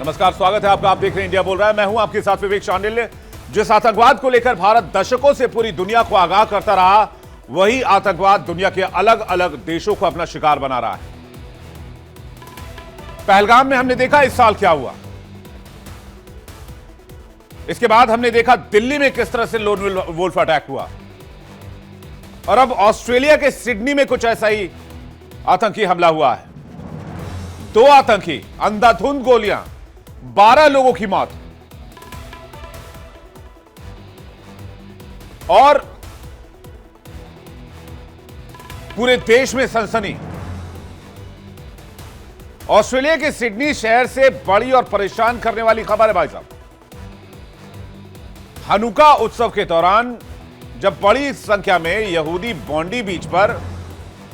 नमस्कार, स्वागत है आपका। आप देख रहे हैं इंडिया बोल रहा है। मैं हूं आपके साथ विवेक शांडिल्य। जिस आतंकवाद को लेकर भारत दशकों से पूरी दुनिया को आगाह करता रहा, वही आतंकवाद दुनिया के अलग अलग देशों को अपना शिकार बना रहा है। पहलगाम में हमने देखा इस साल क्या हुआ। इसके बाद हमने देखा दिल्ली में किस तरह से लोन वोल्फ अटैक हुआ, और अब ऑस्ट्रेलिया के सिडनी में कुछ ऐसा ही आतंकी हमला हुआ है। 2 आतंकी, अंधाधुंध गोलियां, 12 लोगों की मौत, और पूरे देश में सनसनी। ऑस्ट्रेलिया के सिडनी शहर से बड़ी और परेशान करने वाली खबर है भाई साहब। हनुका उत्सव के दौरान जब बड़ी संख्या में यहूदी बॉन्डी बीच पर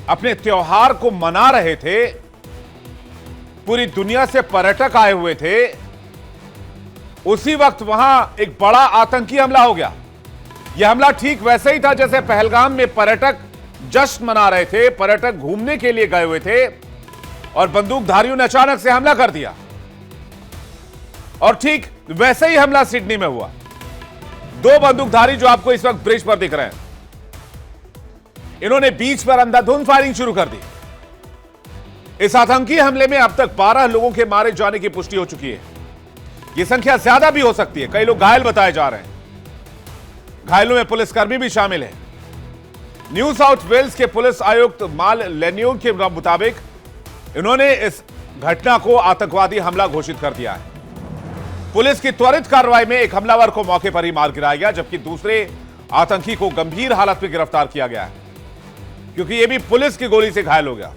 अपने त्योहार को मना रहे थे, पूरी दुनिया से पर्यटक आए हुए थे, उसी वक्त वहां एक बड़ा आतंकी हमला हो गया। यह हमला ठीक वैसे ही था जैसे पहलगाम में पर्यटक जश्न मना रहे थे, पर्यटक घूमने के लिए गए हुए थे, और बंदूकधारियों ने अचानक से हमला कर दिया। और ठीक वैसे ही हमला सिडनी में हुआ। 2 बंदूकधारी जो आपको इस वक्त ब्रिज पर दिख रहे हैं, इन्होंने बीच पर अंधाधुंध फायरिंग शुरू कर दी। इस आतंकी हमले में अब तक 12 लोगों के मारे जाने की पुष्टि हो चुकी है। यह संख्या ज्यादा भी हो सकती है, कई लोग घायल बताए जा रहे हैं। घायलों में पुलिसकर्मी भी शामिल है। न्यू साउथ वेल्स के पुलिस आयुक्त माल लेन्यू के मुताबिक इन्होंने इस घटना को आतंकवादी हमला घोषित कर दिया है। पुलिस की त्वरित कार्रवाई में एक हमलावर को मौके पर ही मार गिराया गया, जबकि दूसरे आतंकी को गंभीर हालत में गिरफ्तार किया गया है, क्योंकि यह भी पुलिस की गोली से घायल हो गया।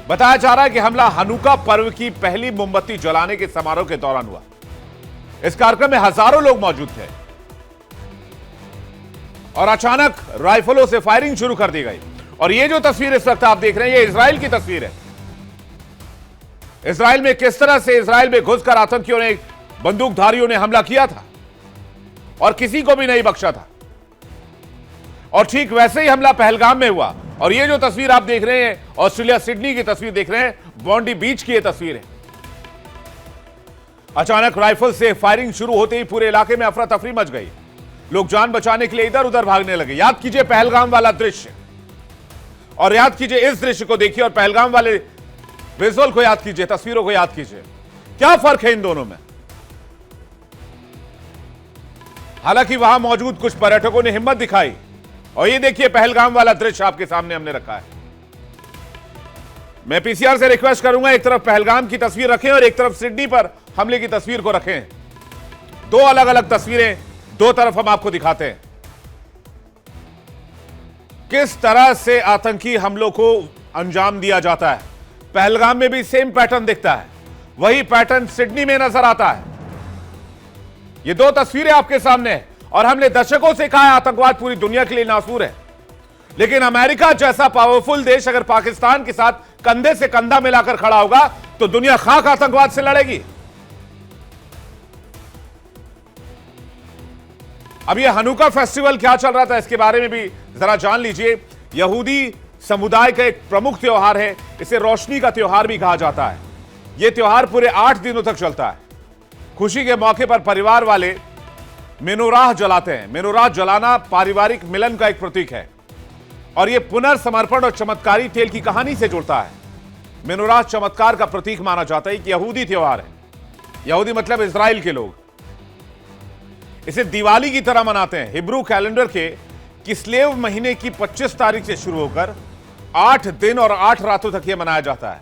बताया जा रहा है कि हमला हनुका पर्व की पहली मोमबत्ती जलाने के समारोह के दौरान हुआ। इस कार्यक्रम में हजारों लोग मौजूद थे, और अचानक राइफलों से फायरिंग शुरू कर दी गई। और ये जो तस्वीर इस वक्त आप देख रहे हैं, ये इजराइल की तस्वीर है। इजराइल में किस तरह से इजराइल में घुसकर आतंकियों ने, बंदूकधारियों ने हमला किया था, और किसी को भी नहीं बख्शा था। और ठीक वैसे ही हमला पहलगाम में हुआ। और ये जो तस्वीर आप देख रहे हैं, ऑस्ट्रेलिया सिडनी की तस्वीर देख रहे हैं, बॉन्डी बीच की ये तस्वीर है। अचानक राइफल से फायरिंग शुरू होते ही पूरे इलाके में अफरा तफरी मच गई। लोग जान बचाने के लिए इधर उधर भागने लगे। याद कीजिए पहलगाम वाला दृश्य, और याद कीजिए इस दृश्य को देखिए, और पहलगाम वाले विजुअल को याद कीजिए, तस्वीरों को याद कीजिए। क्या फर्क है इन दोनों में? हालांकि वहां मौजूद कुछ पर्यटकों ने हिम्मत दिखाई, और ये देखिए पहलगाम वाला दृश्य आपके सामने हमने रखा है। मैं पीसीआर से रिक्वेस्ट करूंगा, एक तरफ पहलगाम की तस्वीर रखें और एक तरफ सिडनी पर हमले की तस्वीर को रखें। 2 अलग अलग तस्वीरें, 2 तरफ हम आपको दिखाते हैं किस तरह से आतंकी हमलों को अंजाम दिया जाता है। पहलगाम में भी सेम पैटर्न दिखता है, वही पैटर्न सिडनी में नजर आता है। ये 2 तस्वीरें आपके सामने हैं, और हमने दशकों से कहा है आतंकवाद पूरी दुनिया के लिए नासूर है। लेकिन अमेरिका जैसा पावरफुल देश अगर पाकिस्तान के साथ कंधे से कंधा मिलाकर खड़ा होगा, तो दुनिया खाक आतंकवाद से लड़ेगी। अब ये हनुका फेस्टिवल क्या चल रहा था, इसके बारे में भी जरा जान लीजिए। यहूदी समुदाय का एक प्रमुख त्योहार है, इसे रोशनी का त्योहार भी कहा जाता है। यह त्योहार पूरे 8 दिनों तक चलता है। खुशी के मौके पर परिवार वाले मेनोराह जलाते हैं। मेनोराह जलाना पारिवारिक मिलन का एक प्रतीक है, और यह पुनर्समर्पण और चमत्कारी तेल की कहानी से जुड़ता है। मेनोराह चमत्कार का प्रतीक माना जाता है कि यहूदी त्योहार है। यहूदी मतलब इजराइल के लोग इसे दिवाली की तरह मनाते हैं। हिब्रू कैलेंडर के किस्लेव महीने की 25 तारीख से शुरू होकर 8 दिन और 8 रातों तक यह मनाया जाता है।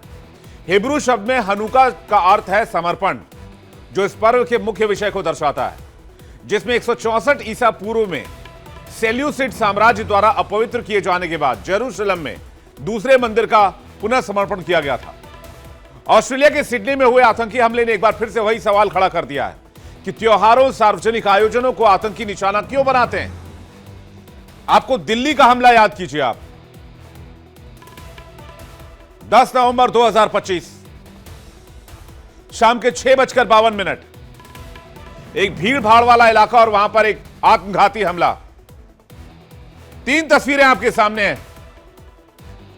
हिब्रू शब्द में हनुका का अर्थ है समर्पण, जो इस पर्व के मुख्य विषय को दर्शाता है, जिसमें 164 ईसा पूर्व में सेल्यूसिड साम्राज्य द्वारा अपवित्र किए जाने के बाद जेरूशलम में दूसरे मंदिर का पुनः समर्पण किया गया था। ऑस्ट्रेलिया के सिडनी में हुए आतंकी हमले ने एक बार फिर से वही सवाल खड़ा कर दिया है कि त्योहारों, सार्वजनिक आयोजनों को आतंकी निशाना क्यों बनाते हैं। आपको दिल्ली का हमला याद कीजिए आप, 10 नवंबर 2025 शाम के 6:52, एक भीड़ भाड़ वाला इलाका और वहां पर एक आत्मघाती हमला। 3 तस्वीरें आपके सामने हैं।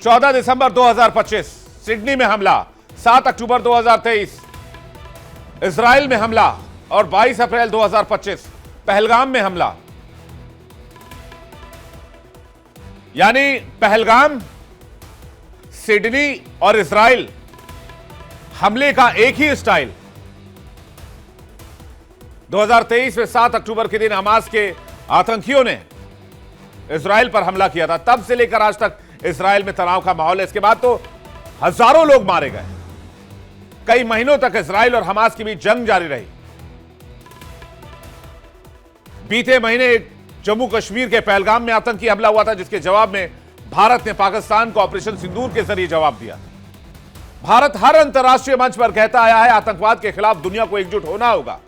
14 दिसंबर 2025 सिडनी में हमला, 7 अक्टूबर 2023 इजराइल में हमला और 22 अप्रैल 2025 पहलगाम में हमला। यानी पहलगाम, सिडनी और इजराइल, हमले का एक ही स्टाइल। 2023 में 7 अक्टूबर के दिन हमास के आतंकियों ने इजराइल पर हमला किया था। तब से लेकर आज तक इजराइल में तनाव का माहौल है। इसके बाद तो हजारों लोग मारे गए। कई महीनों तक इजराइल और हमास के बीच जंग जारी रही। बीते महीने जम्मू कश्मीर के पहलगाम में आतंकी हमला हुआ था, जिसके जवाब में भारत ने पाकिस्तान को ऑपरेशन सिंदूर के जरिए जवाब दिया। भारत हर अंतर्राष्ट्रीय मंच पर कहता आया है आतंकवाद के खिलाफ दुनिया को एकजुट होना होगा,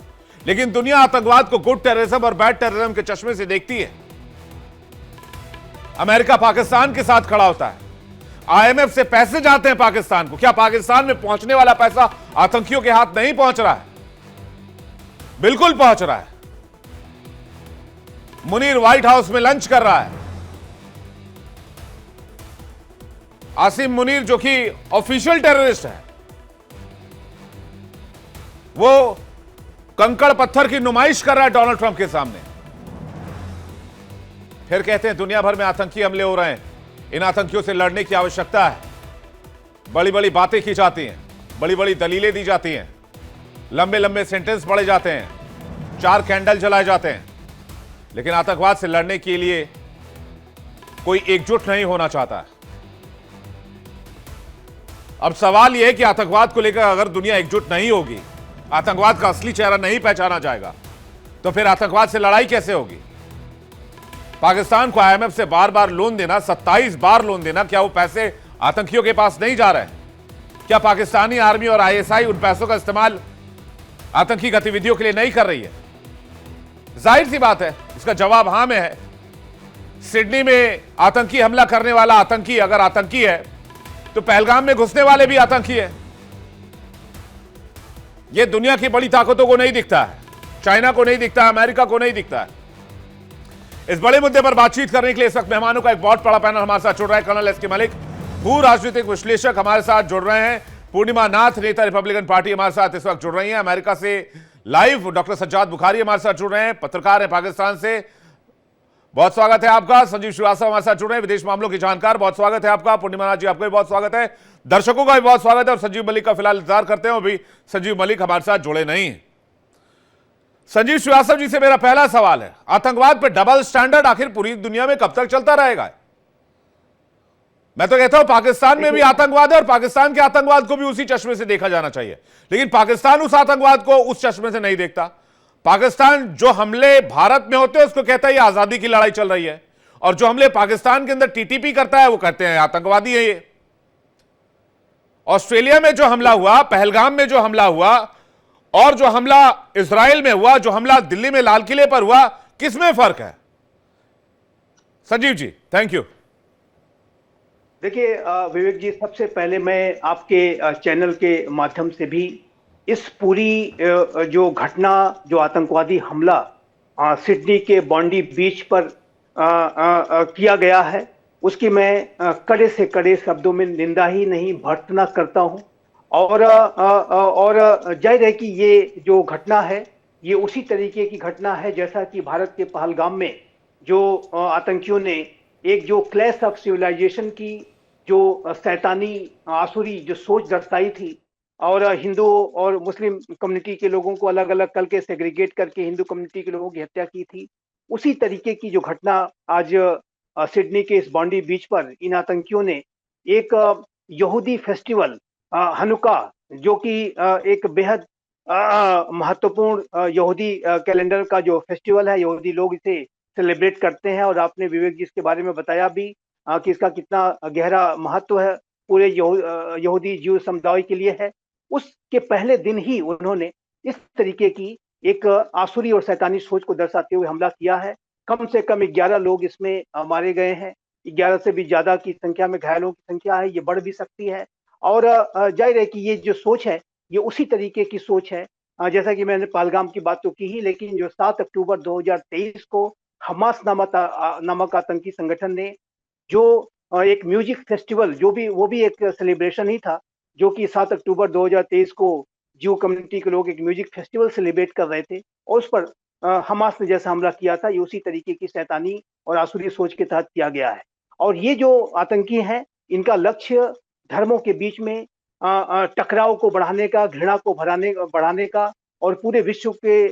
लेकिन दुनिया आतंकवाद को गुड टेररिज्म और बैड टेररिज्म के चश्मे से देखती है। अमेरिका पाकिस्तान के साथ खड़ा होता है। आईएमएफ से पैसे जाते हैं पाकिस्तान को। क्या पाकिस्तान में पहुंचने वाला पैसा आतंकियों के हाथ नहीं पहुंच रहा है? बिल्कुल पहुंच रहा है। मुनीर व्हाइट हाउस में लंच कर रहा है। आसिम मुनीर, जो कि ऑफिशियल टेररिस्ट है, वो कंकड़ पत्थर की नुमाइश कर रहा है डोनाल्ड ट्रंप के सामने। फिर कहते हैं दुनिया भर में आतंकी हमले हो रहे हैं, इन आतंकियों से लड़ने की आवश्यकता है। बड़ी बड़ी बातें की जाती हैं, बड़ी बड़ी दलीलें दी जाती हैं, लंबे लंबे सेंटेंस पढ़े जाते हैं, 4 कैंडल जलाए जाते हैं, लेकिन आतंकवाद से लड़ने के लिए कोई एकजुट नहीं होना चाहता। अब सवाल यह है कि आतंकवाद को लेकर अगर दुनिया एकजुट नहीं होगी, आतंकवाद का असली चेहरा नहीं पहचाना जाएगा, तो फिर आतंकवाद से लड़ाई कैसे होगी? पाकिस्तान को आईएमएफ से बार बार लोन देना, 27 बार लोन देना, क्या वो पैसे आतंकियों के पास नहीं जा रहे हैं? क्या पाकिस्तानी आर्मी और आईएसआई उन पैसों का इस्तेमाल आतंकी गतिविधियों के लिए नहीं कर रही है? जाहिर सी बात है, इसका जवाब हां में है। सिडनी में आतंकी हमला करने वाला आतंकी अगर आतंकी है, तो पहलगाम में घुसने वाले भी आतंकी है। यह दुनिया की बड़ी ताकतों को नहीं दिखता है, चाइना को नहीं दिखता है, अमेरिका को नहीं दिखता है। इस बड़े मुद्दे पर बातचीत करने के लिए इस वक्त मेहमानों का एक बहुत बड़ा पैनल हमारे साथ जुड़ रहा है। कर्नल एस के मलिक, भू राजनीतिक विश्लेषक, हमारे साथ जुड़ रहे हैं। पूर्णिमा नाथ, नेता रिपब्लिकन पार्टी, हमारे साथ इस वक्त जुड़ रही हैं अमेरिका से लाइव। डॉक्टर सज्जाद बुखारी हमारे साथ जुड़ रहे हैं, पत्रकार हैं पाकिस्तान से। बहुत स्वागत है आपका। संजीव श्रीवास्तव हमारे साथ जुड़ रहे हैं, विदेश मामलों के जानकार, बहुत स्वागत है आपका। पूर्णिमा नाथ जी, आपका भी बहुत स्वागत है। दर्शकों का भी बहुत स्वागत है। और संजीव मलिक का फिलहाल इंतजार करते हैं, अभी संजीव मलिक हमारे साथ जुड़े नहीं हैं। संजीव श्रीवास्तव जी से मेरा पहला सवाल है, आतंकवाद पर डबल स्टैंडर्ड आखिर पूरी दुनिया में कब तक चलता रहेगा? मैं तो कहता हूं पाकिस्तान में भी आतंकवाद है और पाकिस्तान के आतंकवाद को भी उसी चश्मे से देखा जाना चाहिए, लेकिन पाकिस्तान उस आतंकवाद को उस चश्मे से नहीं देखता। पाकिस्तान जो हमले भारत में होते हैं उसको कहता है ये आजादी की लड़ाई चल रही है, और जो हमले पाकिस्तान के अंदर टीटीपी करता है वो कहते हैं आतंकवादी है ये। ऑस्ट्रेलिया में जो हमला हुआ, पहलगाम में जो हमला हुआ, और जो हमला इजराइल में हुआ, जो हमला दिल्ली में लाल किले पर हुआ, किसमें फर्क है? Sanjeev ji, thank you. देखिए विवेक जी, सबसे पहले मैं आपके चैनल के माध्यम से भी इस पूरी जो घटना, जो आतंकवादी हमला सिडनी के बॉन्डी बीच पर किया गया है, उसकी मैं कड़े से कड़े शब्दों में निंदा ही नहीं भर्त्सना करता हूं। और जाहिर है कि ये जो घटना है ये उसी तरीके की घटना है जैसा कि भारत के पहलगाम में जो आतंकियों ने एक जो क्लैश ऑफ सिविलाइजेशन की जो शैतानी आसुरी जो सोच दर्शाई थी, और हिंदू और मुस्लिम कम्युनिटी के लोगों को अलग अलग करके सेग्रीगेट करके हिंदू कम्युनिटी के लोगों की हत्या की थी, उसी तरीके की जो घटना आज सिडनी के इस बॉन्डी बीच पर इन आतंकियों ने एक यहूदी फेस्टिवल हनुका, जो कि एक बेहद महत्वपूर्ण यहूदी कैलेंडर का जो फेस्टिवल है, यहूदी लोग इसे सेलिब्रेट करते हैं। और आपने विवेक जी इसके बारे में बताया भी कि इसका कितना गहरा महत्व है पूरे यहूदी जीव समुदाय के लिए है। उसके पहले दिन ही उन्होंने इस तरीके की एक आसुरी और शैतानी सोच को दर्शाते हुए हमला किया है। कम से कम 11 लोग इसमें मारे गए हैं, 11 से भी ज्यादा की संख्या में घायलों की संख्या है, ये बढ़ भी सकती है। और जाहिर है कि ये जो सोच है ये उसी तरीके की सोच है, जैसा कि मैंने पहलगाम की बात तो की ही, लेकिन जो 7 अक्टूबर 2023 को हमास नामक आतंकी संगठन ने जो एक म्यूजिक फेस्टिवल, वो भी एक सेलिब्रेशन ही था, जो कि 7 अक्टूबर 2023 को ज्यू कम्युनिटी के लोग एक म्यूजिक फेस्टिवल सेलिब्रेट कर रहे थे और उस पर हमास ने जैसा हमला किया था, ये उसी तरीके की शैतानी और आसुरी सोच के तहत किया गया है। और ये जो आतंकी हैं, इनका लक्ष्य धर्मों के बीच में टकराव को बढ़ाने का, घृणा को बढ़ाने का और पूरे विश्व के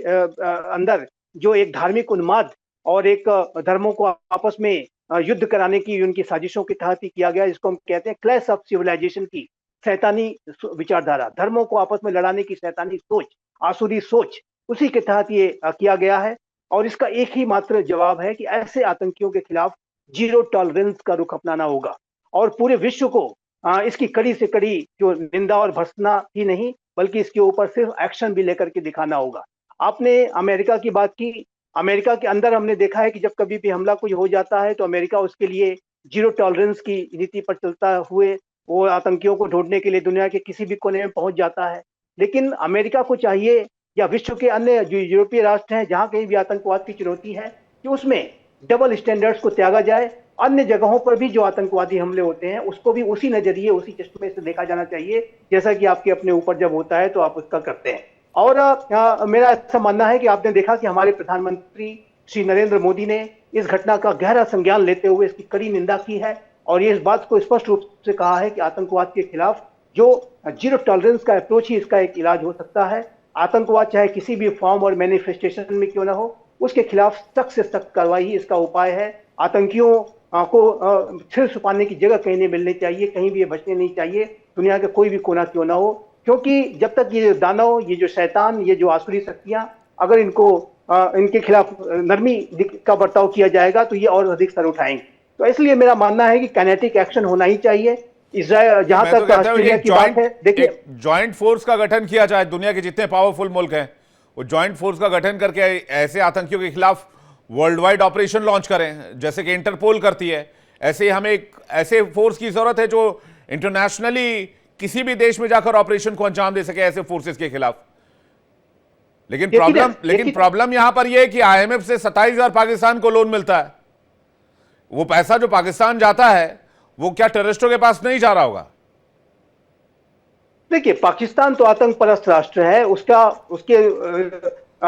अंदर जो एक धार्मिक उन्माद और एक धर्मों को आपस में युद्ध कराने की उनकी साजिशों के तहत ही किया गया, जिसको हम कहते हैं क्लैश ऑफ सिविलाइजेशन की शैतानी विचारधारा, धर्मों को आपस में लड़ाने की शैतानी सोच, आसुरी सोच, उसी के तहत ये किया गया है। और इसका एक ही मात्र जवाब है कि ऐसे आतंकियों के खिलाफ जीरो टॉलरेंस का रुख अपनाना होगा और पूरे विश्व को इसकी कड़ी से कड़ी जो निंदा और भर्त्सना ही नहीं, बल्कि इसके ऊपर सिर्फ एक्शन भी लेकर के दिखाना होगा। आपने अमेरिका की बात की, अमेरिका के अंदर हमने देखा है कि जब कभी भी हमला कोई हो जाता है तो अमेरिका उसके लिए जीरो टॉलरेंस की नीति पर चलता हुए वो आतंकियों को ढूंढने के लिए दुनिया के किसी भी कोने में पहुंच जाता है। लेकिन अमेरिका को चाहिए या विश्व के अन्य जो यूरोपीय राष्ट्र हैं जहां कहीं भी आतंकवाद की चुनौती है कि उसमें डबल स्टैंडर्ड्स को त्यागा जाए। अन्य जगहों पर भी जो आतंकवादी हमले होते हैं उसको भी उसी नजरिए, उसी चश्मे से देखा जाना चाहिए जैसा कि आपके अपने ऊपर जब होता है तो आप उसका करते हैं। और मेरा ऐसा मानना है कि आपने देखा कि हमारे प्रधानमंत्री श्री नरेंद्र मोदी ने इस घटना का गहरा संज्ञान लेते हुए इसकी कड़ी निंदा की है और ये इस बात को स्पष्ट रूप से कहा है कि आतंकवाद के खिलाफ जो जीरो टॉलरेंस का अप्रोच ही इसका एक इलाज हो सकता है। आतंकवाद चाहे किसी भी फॉर्म और मैनिफेस्टेशन में क्यों ना हो, उसके खिलाफ सख्त से सख्त कार्रवाई ही इसका उपाय है। आतंकियों को सिर छुपाने की जगह कहीं नहीं मिलनी चाहिए, कहीं भी ये बचने नहीं चाहिए, दुनिया का कोई भी कोना क्यों ना हो, क्योंकि जब तक ये दानव, ये जो शैतान, ये जो आसुरी शक्तियां, अगर इनके खिलाफ नरमी का बर्ताव किया जाएगा तो ये और अधिक सर उठाएंगे। तो इसलिए मेरा मानना है कि काइनेटिक एक्शन होना ही चाहिए। इजराइल जहां तक ऑस्ट्रेलिया की बात है, देखिए जॉइंट फोर्स का गठन किया जाए, दुनिया के जितने पावरफुल मुल्क हैं वो जॉइंट फोर्स का गठन करके ऐसे आतंकियों के खिलाफ वर्ल्ड वाइड ऑपरेशन लॉन्च करें जैसे कि इंटरपोल करती है। ऐसे ही हमें एक ऐसे फोर्स की जरूरत है जो इंटरनेशनली किसी भी देश में जाकर ऑपरेशन को अंजाम दे सके ऐसे फोर्सेस के खिलाफ। लेकिन प्रॉब्लम यहां पर यह है कि आईएमएफ से 27,000 पाकिस्तान को लोन मिलता है। वो पैसा जो पाकिस्तान जाता है वो क्या टेररिस्टों के पास नहीं जा रहा होगा? देखिए, पाकिस्तान तो आतंक परस्त राष्ट्र है, उसके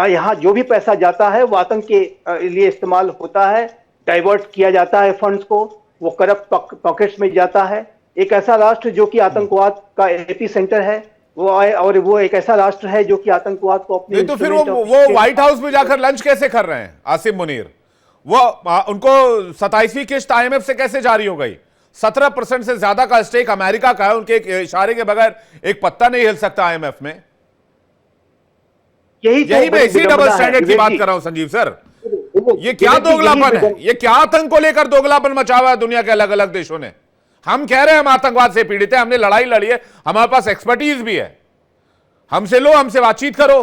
यहाँ जो भी पैसा जाता है वो आतंक के लिए इस्तेमाल होता है, डाइवर्ट किया जाता है फंड्स को, वो करप्ट पॉकेट्स में जाता है। एक ऐसा राष्ट्र जो कि आतंकवाद का एपी सेंटर है और वो एक ऐसा राष्ट्र है जो कि आतंकवाद को अपने तो फिर वो व्हाइट हाउस में जाकर लंच कैसे कर रहे हैं आसिम मुनीर? वो उनको 27वीं किस्त आईएमएफ से कैसे जारी हो गई? 17% से ज्यादा का स्टेक अमेरिका का है, उनके इशारे के बगैर एक पत्ता नहीं हिल सकता आईएमएफ में। यही मैं इसी डबल स्टैंडर्ड की बात कर रहा हूं संजीव सर। ये क्या दोगलापन है? ये क्या आतंक को लेकर दोगलापन मचा हुआ है दुनिया के अलग अलग देशों ने? हम कह रहे हैं हम आतंकवाद से पीड़ित हैं, हमने लड़ाई लड़ी है, हमारे पास एक्सपर्टीज भी है, हमसे लो, हमसे बातचीत करो।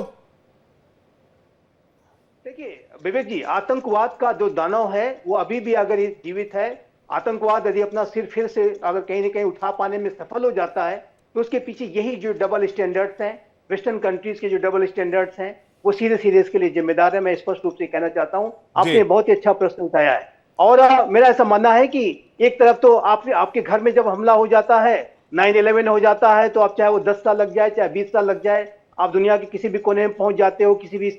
देखिए विवेक जी, आतंकवाद का जो दानव है वो अभी भी अगर जीवित है, आतंकवाद यदि अपना सिर फिर से अगर कहीं ना कहीं उठा पाने में सफल हो जाता है तो उसके पीछे यही जो डबल स्टैंडर्ड्स हैं, वेस्टर्न कंट्रीज के जो डबल स्टैंडर्ड्स हैं, वो सीधे सीधे इसके लिए जिम्मेदार है। मैं स्पष्ट रूप से कहना चाहता हूं, आपने बहुत ही अच्छा प्रश्न उठाया है। और मेरा ऐसा मानना है कि एक तरफ तो आपके घर में जब हमला हो जाता है, 9/11 हो जाता है, तो आप चाहे वो 10 साल लग जाए, चाहे 20 साल लग जाए, आप दुनिया के किसी भी कोने में पहुंच जाते हो, किसी भी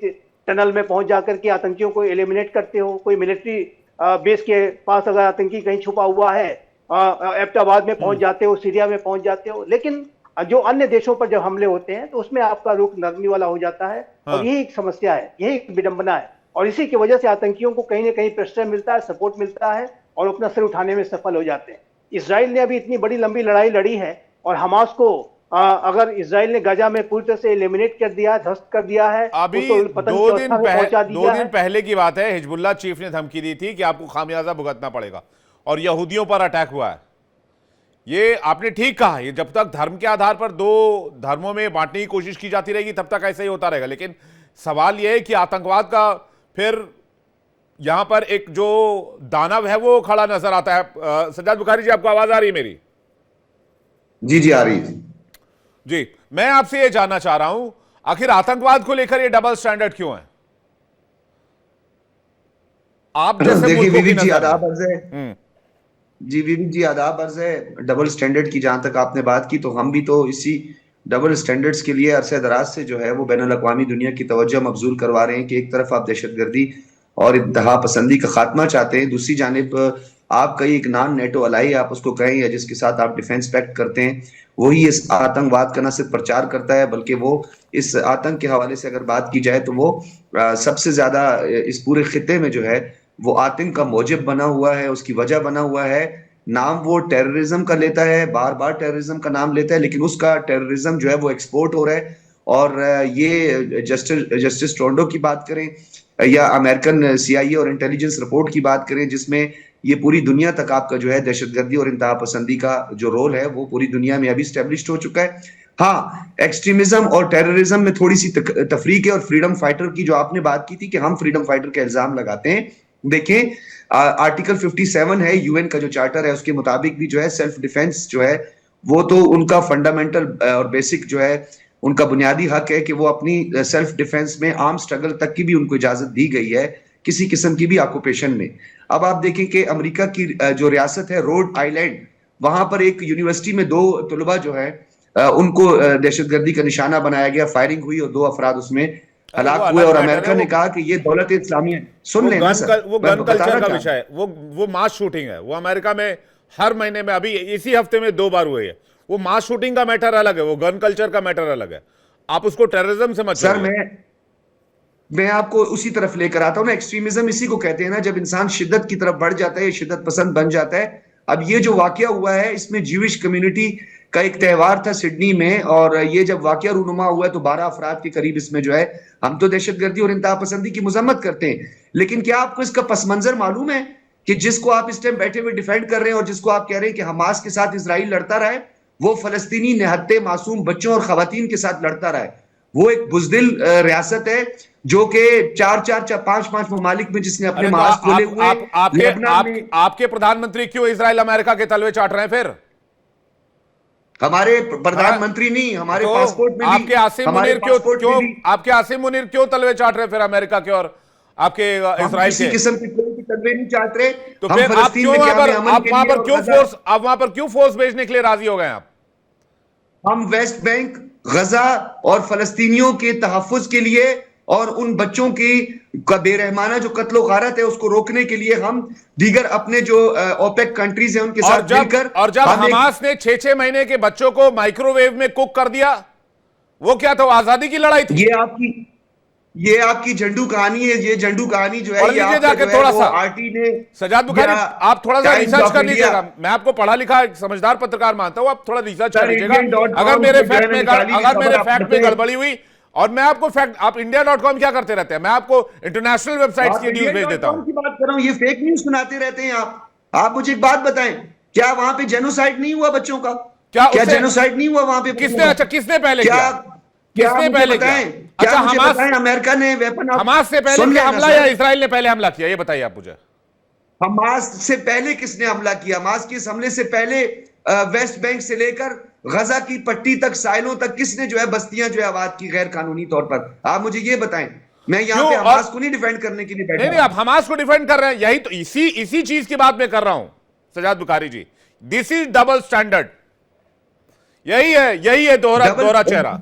टनल में पहुंच जाकर के आतंकियों को एलिमिनेट करते हो। कोई मिलिट्री बेस के पास अगर आतंकी कहीं छुपा हुआ है, एबटाबाद में पहुंच जाते हो, सीरिया में पहुंच जाते हो। लेकिन जो अन्य देशों पर जब हमले होते हैं तो उसमें आपका रुख नरमी वाला हो जाता है। और यही एक समस्या है, यही एक विडंबना है, और इसी की वजह से आतंकियों को कहीं ना कहीं प्रश्रय मिलता है, सपोर्ट मिलता है और अपना सिर उठाने में सफल हो जाते हैं। इजराइल ने अभी इतनी बड़ी लंबी लड़ाई लड़ी है और हमास को अगर इजराइल ने गाजा में पूरी तरह से एलिमिनेट कर दिया, ध्वस्त कर दिया है, अभी तो 2 दिन पहले की बात है, हिजबुल्लाह चीफ ने धमकी दी थी कि आपको खामियाजा भुगतना पड़ेगा और यहूदियों पर अटैक हुआ है। ये आपने ठीक कहा, ये जब तक धर्म के आधार पर 2 धर्मों में बांटने की कोशिश की जाती रहेगी तब तक ऐसा ही होता रहेगा। लेकिन सवाल यह है कि आतंकवाद का फिर यहां पर एक जो दानव है वो खड़ा नजर आता है। सज्जाद बुखारी जी, आपको आवाज आ रही है मेरी? जी आ रही है जी। मैं आपसे ये जानना चाह रहा हूं, आखिर आतंकवाद को लेकर ये डबल स्टैंडर्ड क्यों है? आप जैसे देखिए विवेक जी, आदाब अर्ज़ है। जी विवेक जी, आदाब अर्ज है। डबल स्टैंडर्ड की जहां तक आपने बात की, तो हम भी तो इसी डबल स्टैंडर्ड्स के लिए अरसे दराज से जो है वो बैनुल अक़वामी दुनिया की तवज्जो मबजूल करवा रहे हैं कि एक तरफ आप दहशतगर्दी और इंतहा पसंदी का खात्मा चाहते हैं, दूसरी जानिब आपका एक नॉन नेटो अलाई आप उसको कहें या जिसके साथ आप डिफेंस पैक्ट करते हैं, वही इस आतंकवाद का न सिर्फ प्रचार करता है बल्कि वो इस आतंक के हवाले से अगर बात की जाए तो वो सबसे ज्यादा इस पूरे खिते में जो है वो आतंक का मौजब बना हुआ है, उसकी वजह बना हुआ है। नाम वो टेररिज्म का लेता है, बार बार टेररिज्म का नाम लेता है, लेकिन उसका टेररिज्म जो है वो एक्सपोर्ट हो रहा है। और ये जस्टिस ट्रूडो की बात करें या अमेरिकन सीआईए और इंटेलिजेंस रिपोर्ट की बात करें, जिसमें ये पूरी दुनिया तक आपका जो है दहशतगर्दी और इंतहा पसंदी का जो रोल है वो पूरी दुनिया में अभी स्टेब्लिश्ड हो चुका है। हाँ, एक्सट्रीमिज्म और टेररिज्म में थोड़ी सी तफरीक है। और फ्रीडम फाइटर की जो आपने बात की थी कि हम फ्रीडम फाइटर के इल्जाम लगाते हैं, देखें आर्टिकल 57 है यूएन का जो चार्टर है, उसके मुताबिक भी जो है सेल्फ डिफेंस जो है वो तो उनका फंडामेंटल और बेसिक जो है उनका बुनियादी हक है कि वो अपनी सेल्फ डिफेंस में आर्म स्ट्रगल तक की भी उनको इजाजत दी गई है, किसी किस्म की भी ऑक्यूपेशन में। अब आप देखें कि अमेरिका की जो रियासत है रोड आइलैंड, वहां पर एक यूनिवर्सिटी में 2 तलबा जो है उनको दहशतगर्दी का निशाना बनाया गया, फायरिंग हुई और 2 अफराद उसमें अरे वो हलाक हुए। अलग और मैटर अमेरिका है, ने कहा कि ये दौलत इस्लामिया, सुन लेना सर, वो मैं गन बता कल्चर रहा का क्या। विषय है। वो मास शूटिंग है। वो अमेरिका में हर महीने में, अभी इसी हफ्ते में 2 बार हुई है। वो मास शूटिंग का मैटर अलग है, वो गन कल्चर का मैटर अलग है। आप उसको टेररिज्म से मत सर जोड़िए। मैं आपको उसी तरफ लेकर आता हूं ना। एक्सट्रीमिज्म इसी को कहते हैं ना, जब इंसान शिद्दत की तरफ बढ़ जाता है, शिद्दत पसंद बन जाता है। अब ये जो वाकया हुआ है, इसमें ज्यूइश कम्युनिटी का एक त्यौहार था सिडनी में, और ये जब वाकया रूनुमा हुआ है तो 12 अफराद के करीब इसमें जो है, हम तो दहशतगर्दी और इंतहा पसंदी की मजम्मत करते हैं, लेकिन क्या आपको इसका पस मंजर मालूम है कि जिसको आप इस टाइम बैठे हुए डिफेंड कर रहे हैं और जिसको आप कह रहे हैं कि हमास के साथ इसराइल लड़ता रहा है, वो फलस्तीनी निहत्ते मासूम बच्चों और खवातीन के साथ लड़ता रहा है। वो एक बुजदिल रियासत है जो कि 4-4-5-5 ममालिक में जिसने अपने अरे तो महाज खोले हुए, लेबनान में आपके प्रधानमंत्री क्यों इजराइल अमेरिका के तलवे चाट रहे हैं फिर? हमारे प्रधानमंत्री नहीं, हमारे तो पासपोर्ट में आपके भी, आसिम हमारे मुनीर क्यों पासपोर्ट में भी आपके आसिम मुनीर क्यों तलवे चाट रहे हैं फिर अमेरिका के और आपके हम इजराइल किसी के? किस्म की कोई भी तलवे नहीं चाहते रहे। तो हम फिर आप फलस्तीन क्यों में वहां पर, क़याम-ए-अमन आप के वहां लिए पर और क्यों गजा, फोर्स, आप वहां पर क्यों फोर्स भेजने के लिए राजी हो गए आप? हम वेस्ट बैंक, गजा और फलस्तीनियों के तहफ्फुज के लिए और उन बच्चों की बेरहमाना जो कत्लो गारत है उसको रोकने के लिए हम दीगर अपने जो ओपेक कंट्रीज हैं उनके साथ मिलकर, और जब हमास ने 6-6 महीने के बच्चों को माइक्रोवेव में कुक कर दिया, वो क्या था? वो आजादी की लड़ाई थी। ये आपकी झंडू कहानी है। ये झंडू कहानी जो है पढ़ ये लीजिए आपका जाके जो है थोड़ा वो सा। आरटी ने, सजाद बुखारी, आप थोड़ा सा टाइम्स रिसर्च ऑफ कर इंडिया, लीजिएगा। मैं आपको पढ़ा लिखा एक समझदार पत्रकार मानता हूं, आप थोड़ा रिसर्च कर सर, लीजिएगा। Indian.com अगर मेरे से जो है फैक्ट ना में निकाली हुई अगर मेरे खबर फैक्ट आप में बताएं। गड़बड़ी हुई, और मैं आपको फैक्ट, आप इंडिया.com क्या करते रहते हैं, मैं आपको इंटरनेशनल वेबसाइट्स की न्यूज भेज देता हूं। की बात कर रहा हूं, ये फेक न्यूज सुनाते रहते हैं आप मुझे एक बात बताएं, क्या वहां पे जेनोसाइड नहीं हुआ बच्चों का? क्या जेनोसाइड नहीं हुआ वहां पे? किसने पहले किया? क्या किसने मुझे पहले बताएं? किया? अच्छा, मुझे बताएं, अमेरिका ने वेपन, हमास से पहले किया हमला या इजराइल ने पहले हमला किया? ये बताइए आप मुझे। हमास से पहले किसने हमला किया? हमास के इस हमले से पहले वेस्ट बैंक से लेकर गजा की पट्टी तक, साइलों तक किसने जो है बस्तियां जो है आबाद की गैर कानूनी तौर पर? आप मुझे ये बताएं। मैं यहाँ पे हमास को नहीं डिफेंड करने के लिए बैठा। नहीं, आप हमास को डिफेंड कर रहे हैं। यही तो, इसी चीज की बात मैं कर रहा हूं Sajjad Bukhari ji. This is double standard. यही है दोहरा चेहरा।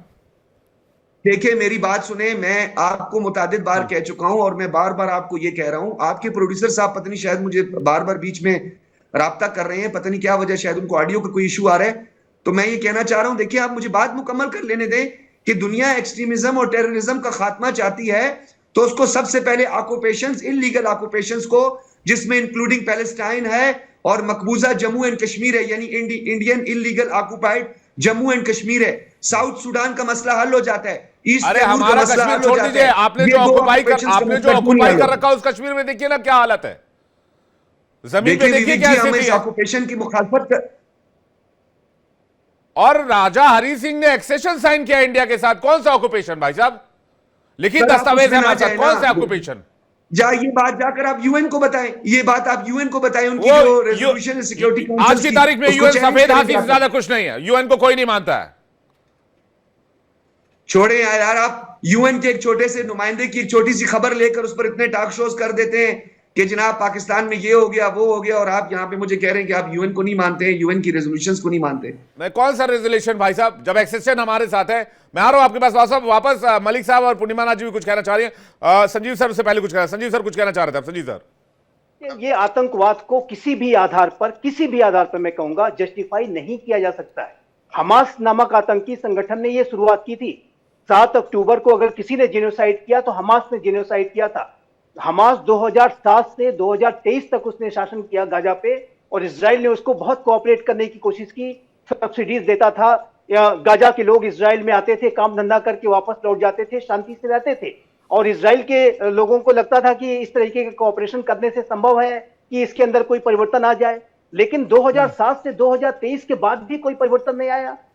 देखिए मेरी बात सुने, मैं आपको मुतादिद बार कह चुका हूं और मैं बार बार आपको ये कह रहा हूं। आपके प्रोड्यूसर साहब पता नहीं शायद मुझे बार बार बीच में राब्ता कर रहे हैं, पता नहीं क्या वजह, शायद उनको ऑडियो का कोई इशू आ रहा है। तो मैं ये कहना चाह रहा हूं, देखिए आप मुझे बात मुकम्मल कर लेने दें कि दुनिया एक्सट्रीमिज्म और टेररिज्म का खात्मा चाहती है तो उसको सबसे पहले ऑक्यूपेशंस, इलीगल ऑक्यूपेशंस को, जिसमें इंक्लूडिंग पैलेस्टाइन है और मकबूजा जम्मू एंड कश्मीर है, यानी Indian illegal occupied Jammu and Kashmir है। साउथ सुडान का मसला हल हो जाता है। अरे हमारा कश्मीर छोड़ दीजिए, आपने जो ऑक्युपाई कर रखा उस कश्मीर में देखिए ना क्या हालत है। जमीन पे देखिए क्या स्थिति है। ऑक्यूपेशन की मुखालफत कर, और राजा हरी सिंह ने एक्सेशन साइन किया इंडिया के साथ। कौन सा ऑक्यूपेशन भाई साहब? लिखित दस्तावेज है हमारे साथ। कौन सा ऑक्यूपेशन? ये बात जाकर आप यूएन को बताएं। ये बात आप यूएन को बताएं। उनकी जो रेजोल्यूशन सिक्योरिटी काउंसिल आज की तारीख में यूएन सफेद हाथी से ज्यादा कुछ नहीं है। यूएन को कोई नहीं मानता है। छोड़े यार, आप यूएन के एक छोटे से नुमाइंदे की एक छोटी सी खबर लेकर उस पर इतने टॉक शोज कर देते हैं। कि जनाब पाकिस्तान में ये हो गया वो हो गया, और आप यहाँ पे मुझे कह रहे हैं कि आप यूएन को नहीं मानते हैं, यूएन की रेजोल्यूशंस को नहीं मानते। मैं कौन सा रेजोल्यूशन भाई साहब, जब एक्सेशन हमारे साथ है। मैं आ रहा हूं आपके पास वापस मलिक साहब और पूर्णिमा नाथ जी भी कुछ कहना चाह रही हैं। संजीव सर से पहले कुछ कहना, संजीव सर कुछ कहना चाह रहे थे आप। संजीव सर, ये आतंकवाद को किसी भी आधार पर मैं कहूंगा जस्टिफाई नहीं किया जा सकता है। हमास नामक आतंकी संगठन ने यह शुरुआत की थी। 7 अक्टूबर को अगर किसी ने जेनोसाइड किया तो हमास ने जेनोसाइड किया था। हमास 2007 से 2023 तक उसने शासन किया गाजा पे, और इजराइल ने उसको बहुत कोऑपरेट करने की कोशिश की, सब्सिडीज देता था। गाजा के लोग इजराइल में आते थे, काम धंधा करके वापस लौट जाते थे, शांति से रहते थे, और इजराइल के लोगों को लगता था कि इस तरीके के कोऑपरेशन करने से संभव है कि इसके अंदर कोई परिवर्तन आ जाए। लेकिन 2007 से 2023 के बाद भी कोई परिवर्तन नहीं आया।